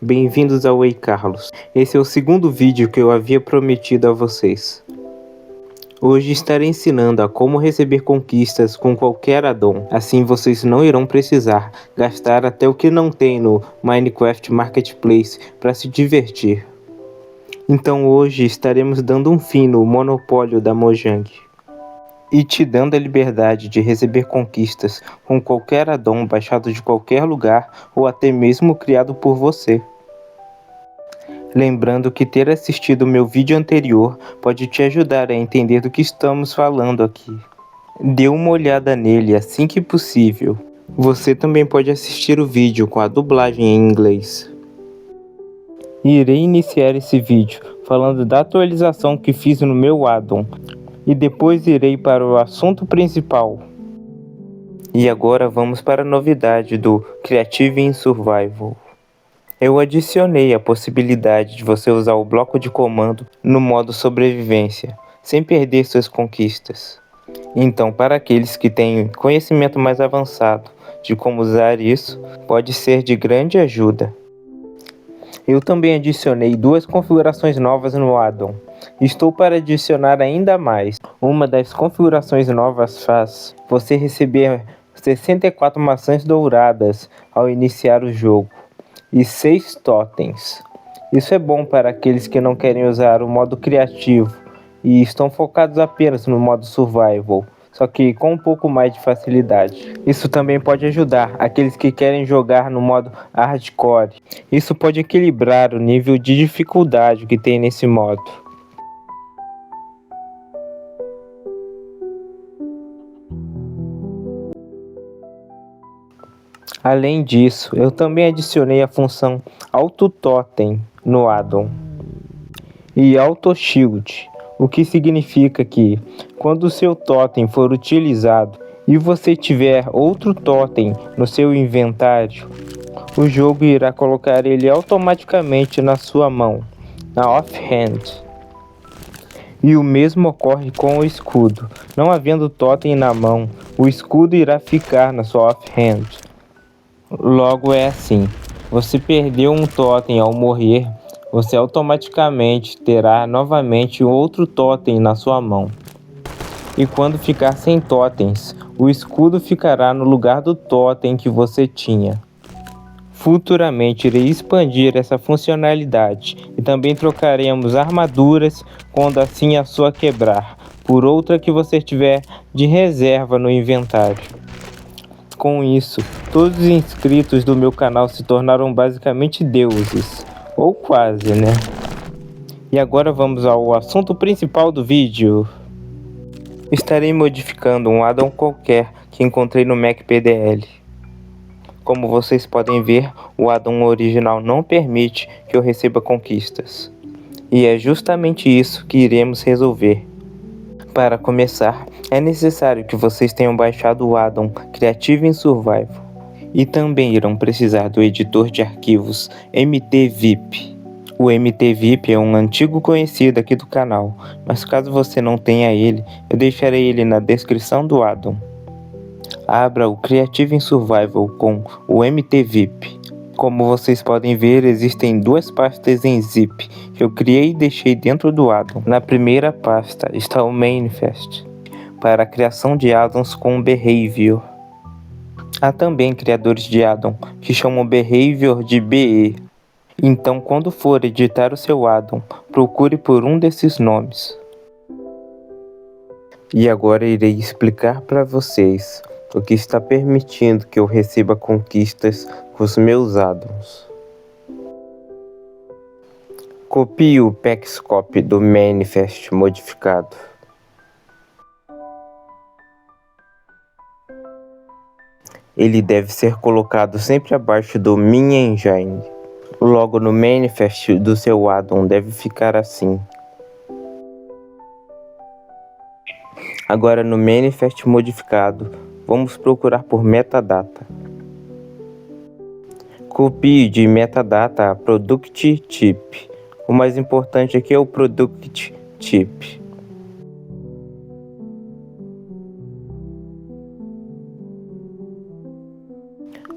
Bem-vindos ao Ei Carlos. Esse é o segundo vídeo que eu havia prometido a vocês. Hoje estarei ensinando a como receber conquistas com qualquer addon. Assim vocês não irão precisar gastar até o que não tem no Minecraft Marketplace para se divertir. Então hoje estaremos dando um fim no monopólio da Mojang e te dando a liberdade de receber conquistas com qualquer addon baixado de qualquer lugar ou até mesmo criado por você. Lembrando que ter assistido meu vídeo anterior pode te ajudar a entender do que estamos falando aqui. Dê uma olhada nele assim que possível. Você também pode assistir o vídeo com a dublagem em inglês. Irei iniciar esse vídeo falando da atualização que fiz no meu addon e depois irei para o assunto principal. E agora vamos para a novidade do Creative in Survival. Eu adicionei a possibilidade de você usar o bloco de comando no modo sobrevivência, sem perder suas conquistas. Então, para aqueles que têm conhecimento mais avançado de como usar isso, pode ser de grande ajuda. Eu também adicionei duas configurações novas no addon. Estou para adicionar ainda mais. Uma das configurações novas faz você receber 64 maçãs douradas ao iniciar o jogo e 6 totens. Isso é bom para aqueles que não querem usar o modo criativo e estão focados apenas no modo survival, só que com um pouco mais de facilidade. Isso também pode ajudar aqueles que querem jogar no modo hardcore. Isso pode equilibrar o nível de dificuldade que tem nesse modo. Além disso, eu também adicionei a função Auto Totem no addon e Auto Shield, o que significa que, quando o seu totem for utilizado e você tiver outro totem no seu inventário, o jogo irá colocar ele automaticamente na sua mão, na offhand. E o mesmo ocorre com o escudo. Não havendo totem na mão, o escudo irá ficar na sua offhand. Logo é assim, você perdeu um totem ao morrer, você automaticamente terá novamente outro totem na sua mão. E quando ficar sem totens, o escudo ficará no lugar do totem que você tinha. Futuramente irei expandir essa funcionalidade e também trocaremos armaduras quando assim a sua quebrar, por outra que você tiver de reserva no inventário. Com isso, todos os inscritos do meu canal se tornaram basicamente deuses, ou quase, né? E agora vamos ao assunto principal do vídeo. Estarei modificando um addon qualquer que encontrei no MacPDL. Como vocês podem ver, o addon original não permite que eu receba conquistas. E é justamente isso que iremos resolver. Para começar, é necessário que vocês tenham baixado o addon Creative in Survival e também irão precisar do editor de arquivos MTVIP. O MTVIP é um antigo conhecido aqui do canal, mas caso você não tenha ele, eu deixarei ele na descrição do addon. Abra o Creative in Survival com o MTVIP. Como vocês podem ver, existem duas pastas em zip que eu criei e deixei dentro do addon. Na primeira pasta está o Manifest, para a criação de addons com Behavior. Há também criadores de addon que chamam Behavior de BE. Então, quando for editar o seu addon, procure por um desses nomes. E agora irei explicar para vocês o que está permitindo que eu receba conquistas com os meus addons. Copie o Packscope do Manifest modificado. Ele deve ser colocado sempre abaixo do Min Engine. Logo no Manifest do seu addon deve ficar assim. Agora no Manifest modificado, vamos procurar por metadata. Copie de metadata a Product Type. O mais importante aqui é o Product Type.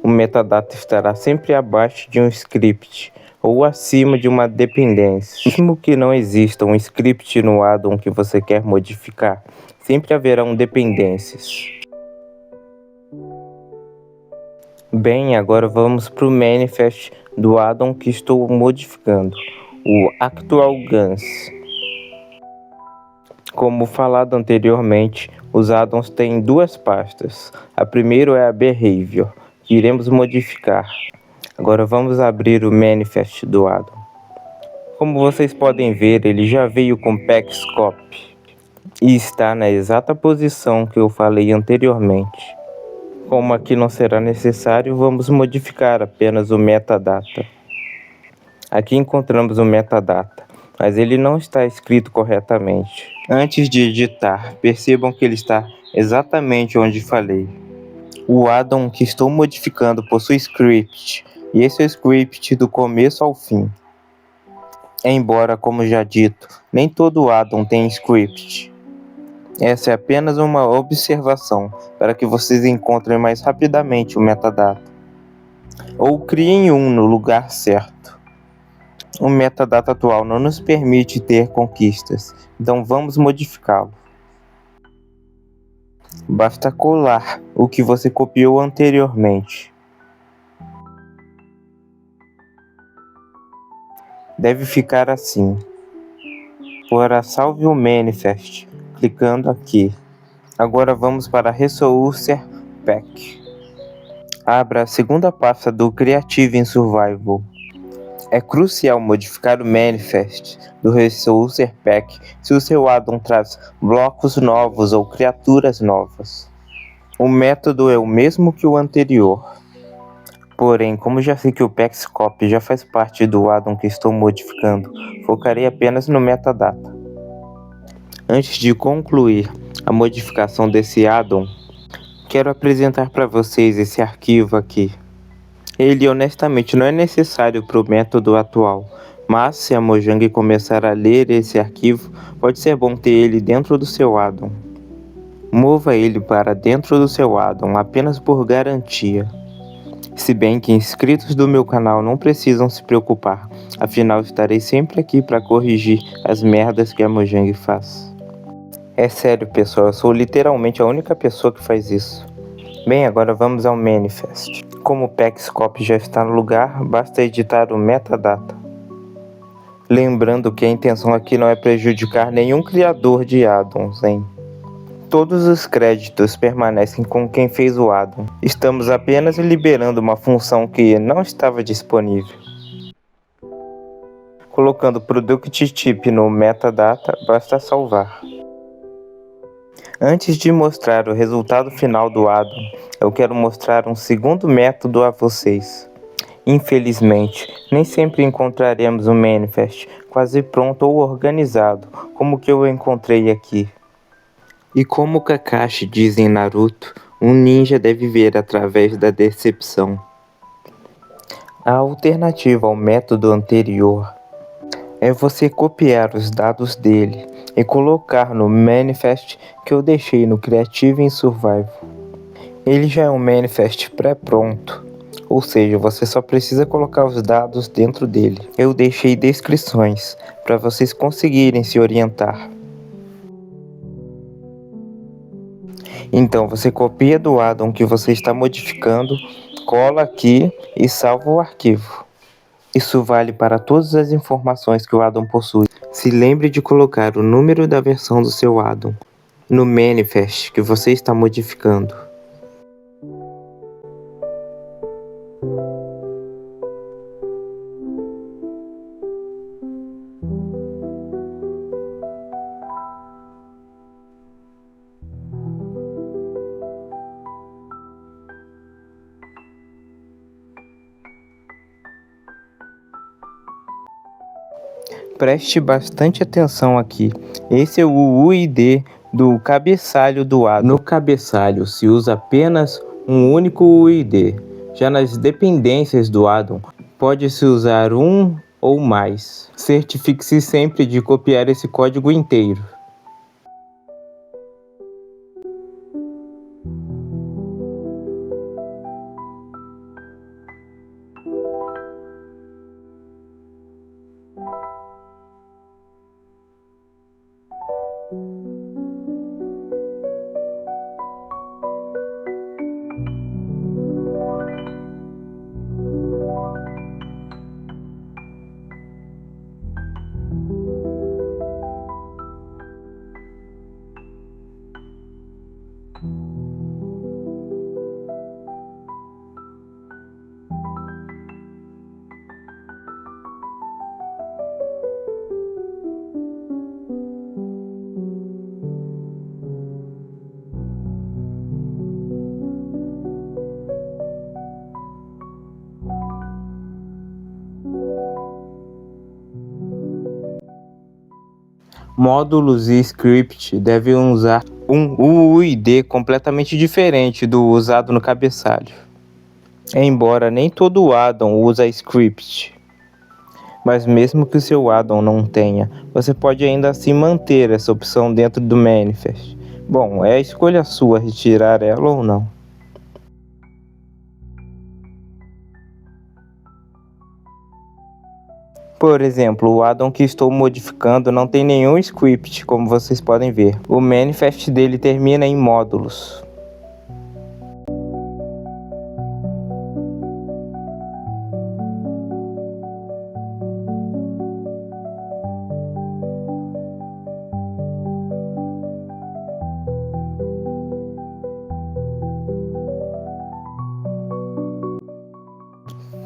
O metadata estará sempre abaixo de um script, ou acima de uma dependência. Mesmo que não exista um script no addon que você quer modificar, sempre haverão dependências. Bem, agora vamos para o manifest do addon que estou modificando, o Actual Guns. Como falado anteriormente, os addons têm duas pastas. A primeira é a Behavior, que iremos modificar. Agora vamos abrir o manifest do addon. Como vocês podem ver, ele já veio com Packscope e está na exata posição que eu falei anteriormente. Como aqui não será necessário, vamos modificar apenas o metadata. Aqui encontramos o metadata, mas ele não está escrito corretamente. Antes de editar, percebam que ele está exatamente onde falei. O addon que estou modificando possui script, e esse é o script do começo ao fim. Embora, como já dito, nem todo addon tem script. Essa é apenas uma observação para que vocês encontrem mais rapidamente o metadata. Ou criem um no lugar certo. O metadata atual não nos permite ter conquistas, então vamos modificá-lo. Basta colar o que você copiou anteriormente. Deve ficar assim. Agora salve o manifest, clicando aqui. Agora vamos para Resource Pack. Abra a segunda pasta do Creative in Survival. É crucial modificar o manifest do Resource Pack se o seu addon traz blocos novos ou criaturas novas. O método é o mesmo que o anterior. Porém, como já sei que o Packscope já faz parte do addon que estou modificando, focarei apenas no metadata. Antes de concluir a modificação desse addon, quero apresentar para vocês esse arquivo aqui. Ele honestamente não é necessário para o método atual, mas se a Mojang começar a ler esse arquivo, pode ser bom ter ele dentro do seu addon. Mova ele para dentro do seu addon apenas por garantia. Se bem que inscritos do meu canal não precisam se preocupar, afinal estarei sempre aqui para corrigir as merdas que a Mojang faz. É sério pessoal, eu sou literalmente a única pessoa que faz isso. Bem, agora vamos ao manifest. Como o Packscope já está no lugar, basta editar o metadata. Lembrando que a intenção aqui não é prejudicar nenhum criador de addons, hein? Todos os créditos permanecem com quem fez o addon. Estamos apenas liberando uma função que não estava disponível. Colocando Product Type no metadata, basta salvar. Antes de mostrar o resultado final do addon, eu quero mostrar um segundo método a vocês. Infelizmente, nem sempre encontraremos um manifest quase pronto ou organizado, como o que eu encontrei aqui. E como Kakashi diz em Naruto, um ninja deve ver através da decepção. A alternativa ao método anterior é você copiar os dados dele e colocar no manifest que eu deixei no Creative in Survival. Ele já é um manifest pré-pronto, ou seja, você só precisa colocar os dados dentro dele. Eu deixei descrições para vocês conseguirem se orientar. Então você copia do addon que você está modificando, cola aqui e salva o arquivo. Isso vale para todas as informações que o addon possui. Se lembre de colocar o número da versão do seu addon no manifest que você está modificando. Preste bastante atenção aqui. Esse é o UID do cabeçalho do addon. No cabeçalho se usa apenas um único UID. Já nas dependências do addon, pode-se usar um ou mais. Certifique-se sempre de copiar esse código inteiro. Módulos e script devem usar um UID completamente diferente do usado no cabeçalho. Embora nem todo addon usa script, mas mesmo que o seu addon não tenha, você pode ainda assim manter essa opção dentro do manifest. Bom, é a escolha sua retirar ela ou não. Por exemplo, o addon que estou modificando não tem nenhum script, como vocês podem ver. O manifest dele termina em módulos.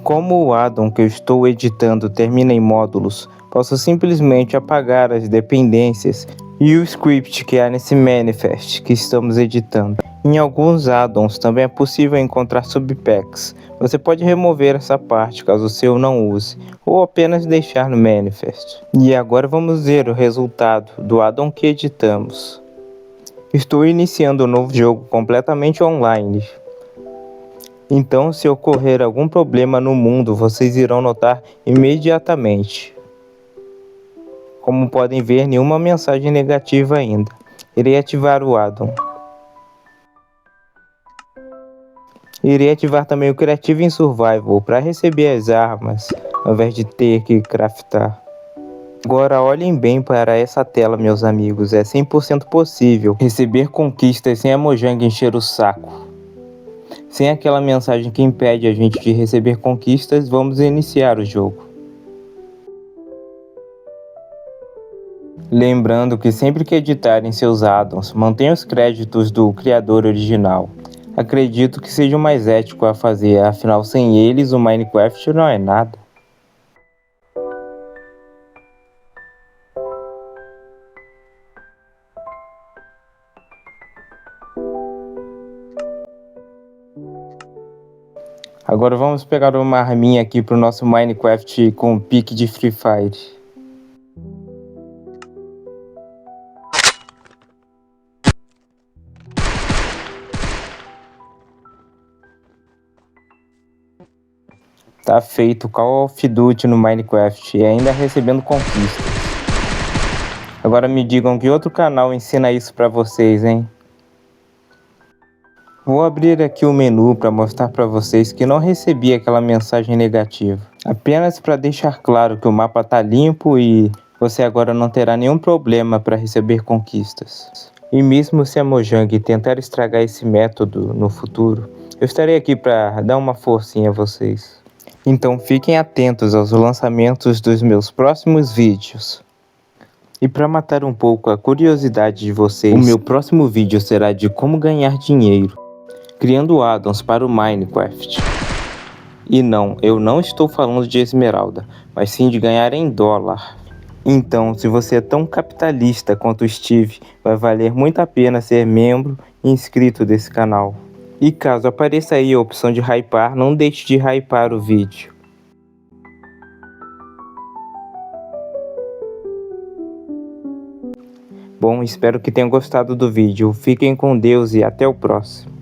Como o addon que eu estou editando termina em módulos, posso simplesmente apagar as dependências e o script que há nesse manifest que estamos editando. Em alguns addons também é possível encontrar subpacks. Você pode remover essa parte caso o seu não use, ou apenas deixar no manifest. E agora vamos ver o resultado do addon que editamos. Estou iniciando um novo jogo completamente online. Então, se ocorrer algum problema no mundo, vocês irão notar imediatamente. Como podem ver, nenhuma mensagem negativa ainda. Irei ativar o addon. Irei ativar também o Creative in Survival para receber as armas, ao invés de ter que craftar. Agora olhem bem para essa tela, meus amigos. É 100% possível receber conquistas sem a Mojang encher o saco. Sem aquela mensagem que impede a gente de receber conquistas, vamos iniciar o jogo. Lembrando que sempre que editarem seus addons, mantenham os créditos do criador original. Acredito que seja o mais ético a fazer, afinal sem eles o Minecraft não é nada. Agora vamos pegar uma arminha aqui pro nosso Minecraft com pique de Free Fire. Tá feito Call of Duty no Minecraft e ainda recebendo conquistas. Agora me digam que outro canal ensina isso pra vocês, hein? Vou abrir aqui o menu para mostrar para vocês que não recebi aquela mensagem negativa. Apenas para deixar claro que o mapa tá limpo e você agora não terá nenhum problema para receber conquistas. E mesmo se a Mojang tentar estragar esse método no futuro, eu estarei aqui para dar uma forcinha a vocês. Então fiquem atentos aos lançamentos dos meus próximos vídeos. E para matar um pouco a curiosidade de vocês, o meu próximo vídeo será de como ganhar dinheiro criando addons para o Minecraft. E não, eu não estou falando de esmeralda, mas sim de ganhar em dólar. Então, se você é tão capitalista quanto o Steve, vai valer muito a pena ser membro e inscrito desse canal. E caso apareça aí a opção de hypar, não deixe de hypar o vídeo. Bom, espero que tenham gostado do vídeo. Fiquem com Deus e até o próximo.